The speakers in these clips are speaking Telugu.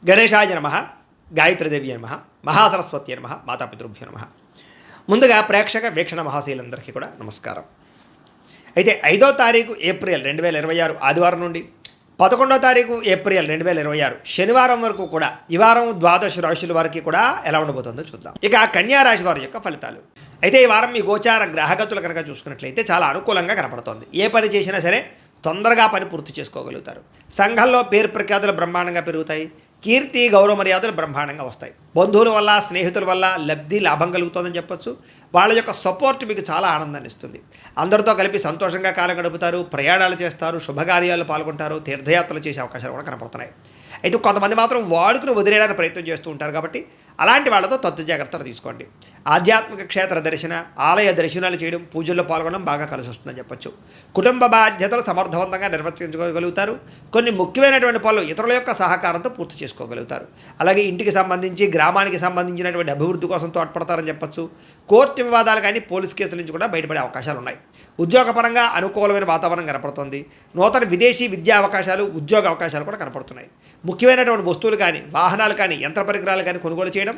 గణేశాయ నమః, గాయత్రీదేవి నమః, మహాసరస్వతి నమః, మాతాపితృభ్యో నమః. ముందుగా ప్రేక్షక వీక్షణ మహాశీలందరికీ కూడా నమస్కారం. అయితే 5వ తారీఖు ఏప్రిల్ 2026 ఆదివారం నుండి 11వ తారీఖు ఏప్రిల్ 2026 శనివారం వరకు కూడా ఈ వారం ద్వాదశ రాశుల వారికి కూడా ఎలా ఉండబోతుందో చూద్దాం. ఇక కన్యా రాశి వారి యొక్క ఫలితాలు. అయితే ఈ వారం మీ గోచార గ్రహగతులు కనుక చూసుకున్నట్లయితే చాలా అనుకూలంగా కనపడుతోంది. ఏ పని చేసినా సరే తొందరగా పని పూర్తి చేసుకోగలుగుతారు. సంఘంలో పేరు ప్రఖ్యాతులు బ్రహ్మాండంగా పెరుగుతాయి. కీర్తి గౌరవ మర్యాదలు బ్రహ్మాండంగా వస్తాయి. బంధువుల వల్ల స్నేహితుల వల్ల లబ్ధి లాభం కలుగుతుందని చెప్పొచ్చు. వాళ్ళ యొక్క సపోర్ట్ మీకు చాలా ఆనందాన్ని ఇస్తుంది. అందరితో కలిపి సంతోషంగా కాలం గడుపుతారు, ప్రయాణాలు చేస్తారు, శుభకార్యాలు పాల్గొంటారు, తీర్థయాత్రలు చేసే అవకాశాలు కూడా కనపడుతున్నాయి. అయితే కొంతమంది మాత్రం వాడుకుని వదిలేయడానికి ప్రయత్నం చేస్తూ ఉంటారు. కాబట్టి అలాంటి వాళ్ళతో తత్వ జాగ్రత్తలు తీసుకోండి. ఆధ్యాత్మిక క్షేత్ర దర్శన, ఆలయ దర్శనాలు చేయడం, పూజల్లో పాల్గొనడం బాగా కలిసి వస్తుందని చెప్పొచ్చు. కుటుంబ బాధ్యతలు సమర్థవంతంగా నిర్వర్తించుకోగలుగుతారు. కొన్ని ముఖ్యమైనటువంటి పనులు ఇతరుల యొక్క సహకారంతో పూర్తి చేసుకోగలుగుతారు. అలాగే ఇంటికి సంబంధించి, గ్రామానికి సంబంధించినటువంటి అభివృద్ధి కోసం తోడ్పడతారని చెప్పొచ్చు. కోర్టు వివాదాలు కానీ పోలీస్ కేసుల నుంచి కూడా బయటపడే అవకాశాలు ఉన్నాయి. ఉద్యోగపరంగా అనుకూలమైన వాతావరణం కనపడుతుంది. నూతన విదేశీ విద్యా అవకాశాలు, ఉద్యోగ అవకాశాలు కూడా కనపడుతున్నాయి. ముఖ్యమైనటువంటి వస్తువులు కానీ, వాహనాలు కానీ, యంత్ర పరికరాలు కానీ కొనుగోలు చేయడం,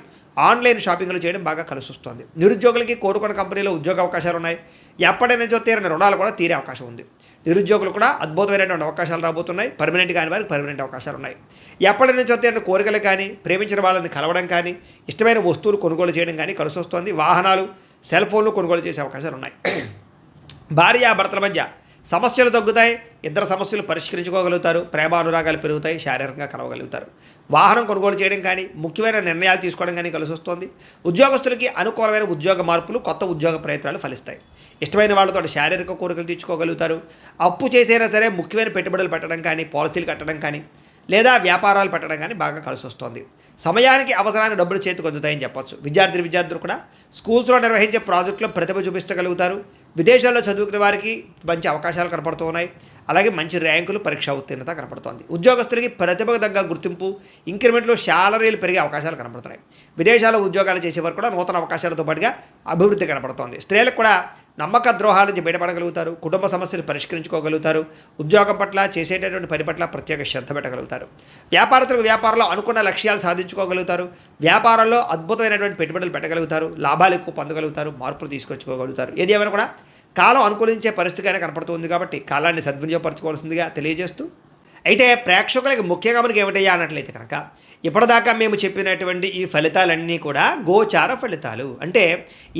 ఆన్లైన్ షాపింగ్లు చేయడం బాగా కలిసి వస్తుంది. నిరుద్యోగులకి కోరుకున్న కంపెనీలో ఉద్యోగ అవకాశాలు ఉన్నాయి. ఎప్పటి నుంచో తీరని రుణాలు కూడా తీరే అవకాశం ఉంది. నిరుద్యోగులు కూడా అద్భుతమైనటువంటి అవకాశాలు రాబోతున్నాయి. పర్మనెంట్ కాని వారికి పర్మనెంట్ అవకాశాలు ఉన్నాయి. ఎప్పటి నుంచో తీరని కోరికలు కానీ, ప్రేమించిన వాళ్ళని కలవడం కానీ, ఇష్టమైన వస్తువులు కొనుగోలు చేయడం కానీ కలిసి వస్తుంది. వాహనాలు, సెల్ ఫోన్లు కొనుగోలు చేసే అవకాశాలు ఉన్నాయి. భార్యాభర్తల మధ్య సమస్యలు తగ్గుతాయి. ఇద్దరు సమస్యలు పరిష్కరించుకోగలుగుతారు. ప్రేమానురాగాలు పెరుగుతాయి. శారీరకంగా కలవగలుగుతారు. వాహనం కొనుగోలు చేయడం కానీ, ముఖ్యమైన నిర్ణయాలు తీసుకోవడం కానీ కలిసి వస్తుంది. ఉద్యోగస్తులకి అనుకూలమైన ఉద్యోగ మార్పులు, కొత్త ఉద్యోగ ప్రయత్నాలు ఫలిస్తాయి. ఇష్టమైన వాళ్ళతో శారీరక కోరికలు తీర్చుకోగలుగుతారు. అప్పు చేసైనా సరే ముఖ్యమైన పెట్టుబడులు పెట్టడం కానీ, పాలసీలు కట్టడం కానీ, లేదా వ్యాపారాలు పెట్టడం కానీ బాగా కలిసి వస్తుంది. సమయానికి అవసరానికి డబ్బులు చేతికి అందుతాయని చెప్పొచ్చు. విద్యార్థులు కూడా స్కూల్స్లో నిర్వహించే ప్రాజెక్టులో ప్రతిభ చూపించగలుగుతారు. విదేశాల్లో చదువుకునే వారికి మంచి అవకాశాలు కనపడుతూ ఉన్నాయి. అలాగే మంచి ర్యాంకులు, పరీక్షా ఉత్తీర్ణత కనపడుతోంది. ఉద్యోగస్తులకి ప్రతిభకు తగ్గ గుర్తింపు, ఇంక్రిమెంట్లు, శాలరీలు పెరిగే అవకాశాలు కనపడుతున్నాయి. విదేశాల్లో ఉద్యోగాలు చేసేవారు కూడా నూతన అవకాశాలతో పాటుగా అభివృద్ధి కనపడుతోంది. స్త్రీలకు కూడా నమ్మక ద్రోహాల నుంచి బయటపడగలుగుతారు. కుటుంబ సమస్యలు పరిష్కరించుకోగలుగుతారు. ఉద్యోగం పట్ల, చేసేటటువంటి పని పట్ల ప్రత్యేక శ్రద్ధ పెట్టగలుగుతారు. వ్యాపారస్తులకు వ్యాపారంలో అనుకున్న లక్ష్యాలు సాధించుకోగలుగుతారు. వ్యాపారంలో అద్భుతమైనటువంటి పెట్టుబడులు పెట్టగలుగుతారు. లాభాలు ఎక్కువ పొందగలుగుతారు. మార్పులు తీసుకొచ్చుకోగలుగుతారు. ఏది ఏమైనా కూడా కాలం అనుకూలించే పరిస్థితిగానే కనపడుతుంది. కాబట్టి కాలాన్ని సద్వినియోగపరచుకోవాల్సిందిగా తెలియజేస్తూ, అయితే ప్రేక్షకులకి ముఖ్యంగా మనకి ఏమిటయ్యా అన్నట్లయితే కనుక, ఇప్పటిదాకా మేము చెప్పినటువంటి ఈ ఫలితాలన్నీ కూడా గోచార ఫలితాలు. అంటే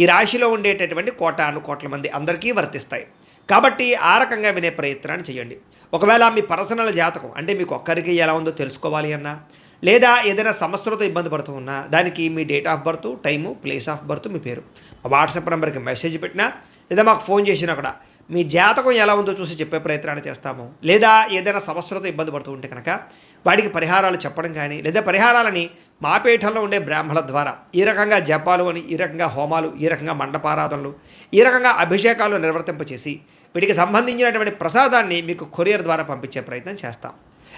ఈ రాశిలో ఉండేటటువంటి కోటాను కోట్ల మంది అందరికీ వర్తిస్తాయి. కాబట్టి ఆ రకంగా వినే ప్రయత్నాన్ని చేయండి. ఒకవేళ మీ పర్సనల్ జాతకం అంటే మీకు ఒక్కరికి ఎలా ఉందో తెలుసుకోవాలి అన్నా, లేదా ఏదైనా సమస్యలతో ఇబ్బంది పడుతూ ఉన్నా, దానికి మీ date of birth, time, place of birth, మీ పేరు వాట్సాప్ నెంబర్కి మెసేజ్ పెట్టినా, లేదా మాకు ఫోన్ చేసినా కూడా మీ జాతకం ఎలా ఉందో చూసి చెప్పే ప్రయత్నాన్ని చేస్తాము. లేదా ఏదైనా సమస్యలతో ఇబ్బంది పడుతూ ఉంటే కనుక వాటికి పరిహారాలు చెప్పడం కానీ, లేదా పరిహారాలని మా పీఠంలో ఉండే బ్రాహ్మణుల ద్వారా ఈ రకంగా జపాలు అని, ఈ రకంగా హోమాలు, ఈ రకంగా మండపారాధనలు, ఈ రకంగా అభిషేకాలు నిర్వర్తింపచేసి వీటికి సంబంధించినటువంటి ప్రసాదాన్ని మీకు కొరియర్ ద్వారా పంపించే ప్రయత్నం చేస్తాం.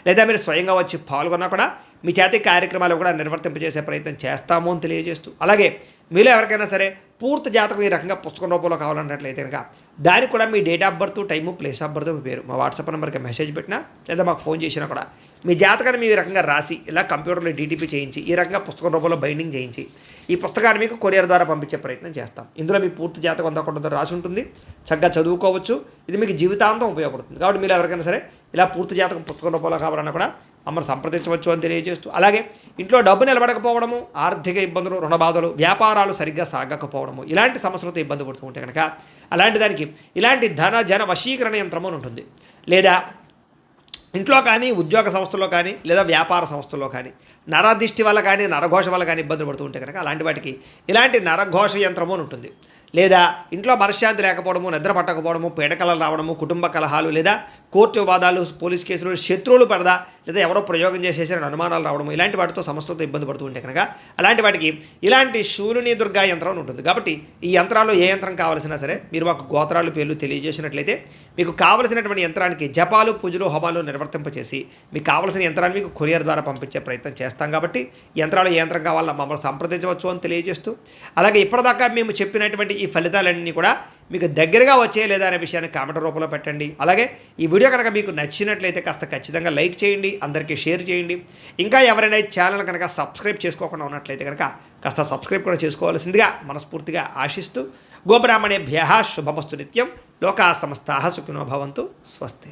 లేదా మీరు స్వయంగా వచ్చి పాల్గొన్నా కూడా మీ చేతి కార్యక్రమాలు కూడా నిర్వర్తింపజేసే ప్రయత్నం చేస్తాము అని తెలియజేస్తూ, అలాగే మీలో ఎవరికైనా సరే పూర్తి జాతకం ఈ రకంగా పుస్తకం రూపంలో కావాలన్నట్లయితే కనుక దానికి కూడా మీ date of birth, time, place of birth, మీ పేరు మా వాట్సాప్ నెంబర్కి మెసేజ్ పెట్టినా, లేదా మాకు ఫోన్ చేసినా కూడా మీ జాతకాన్ని మీ రకంగా రాసి ఇలా కంప్యూటర్లో డీటీపీ చేయించి ఈ రకంగా పుస్తకం రూపంలో బైండింగ్ చేయించి ఈ పుస్తకాన్ని మీకు కొరియర్ ద్వారా పంపించే ప్రయత్నం చేస్తాం. ఇందులో మీ పూర్తి జాతకం అంతా కూడా రాసి ఉంటుంది. చక్కగా చదువుకోవచ్చు. ఇది మీకు జీవితాంతం ఉపయోగపడుతుంది. కాబట్టి మీరు ఎవరికైనా సరే ఇలా పూర్తి జాతకం పుస్తకం రూపంలో కావాలన్నా కూడా మమ్మల్ని సంప్రదించవచ్చు అని తెలియజేస్తూ, అలాగే ఇంట్లో డబ్బు నిలబడకపోవడము, ఆర్థిక ఇబ్బందులు, రుణ బాధలు, వ్యాపారాలు సరిగ్గా సాగకపోవడము, ఇలాంటి సమస్యలతో ఇబ్బంది పడుతూ ఉంటే కనుక అలాంటి దానికి ఇలాంటి ధన జన వశీకరణ యంత్రము అని ఉంటుంది. లేదా ఇంట్లో కానీ, ఉద్యోగ సంస్థల్లో కానీ, లేదా వ్యాపార సంస్థల్లో కానీ నరదిష్టి వల్ల కానీ, నరఘోష వల్ల కానీ ఇబ్బందులు పడుతూ ఉంటే కనుక అలాంటి వాటికి ఇలాంటి నరఘోష యంత్రము అని ఉంటుంది. లేదా ఇంట్లో మనశ్శాంతి లేకపోవడము, నిద్ర పట్టకపోవడము, పీడకలలు రావడము, కుటుంబ కలహాలు, లేదా కోర్టు వివాదాలు, పోలీస్ కేసులు, శత్రువులు పడదా, లేదా ఎవరో ప్రయోగం చేసేసారని అనుమానాలు రావడము, ఇలాంటి వాటితో సమస్యలతో ఇబ్బంది పడుతూ ఉంటే కనుక అలాంటి వాటికి ఇలాంటి శూలిని దుర్గా యంత్రం ఉంటుంది. కాబట్టి ఈ యంత్రాల్లో ఏ యంత్రం కావాల్సినా సరే మీరు మాకు గోత్రాలు, పేర్లు తెలియజేసినట్లయితే మీకు కావలసినటువంటి యంత్రానికి జపాలు, పూజలు, హోమాలు నిర్వర్తింపచేసి మీకు కావలసిన యంత్రాన్ని మీకు కొరియర్ ద్వారా పంపించే ప్రయత్నం చేస్తాం. కాబట్టి యంత్రాలు ఏ యంత్రం కావాలన్నా మమ్మల్ని సంప్రదించవచ్చు అని తెలియజేస్తూ, అలాగే ఇప్పటిదాకా మేము చెప్పినటువంటి ఈ ఫలితాలన్నీ కూడా మీకు దగ్గరగా వచ్చే లేదా అనే విషయాన్ని కామెంట్ రూపంలో పెట్టండి. అలాగే ఈ వీడియో కనుక మీకు నచ్చినట్లయితే కాస్త ఖచ్చితంగా లైక్ చేయండి, అందరికీ షేర్ చేయండి. ఇంకా ఎవరైనా ఈ ఛానల్ కనుక సబ్స్క్రైబ్ చేసుకోకుండా ఉన్నట్లయితే కనుక కాస్త సబ్స్క్రైబ్ కూడా చేసుకోవాల్సిందిగా మనస్ఫూర్తిగా ఆశిస్తూ గోబ్రాహ్మణేభ్యః శుభమస్తు నిత్యం. లోకా సమస్తాః సుఖినో భవంతు. స్వస్తి.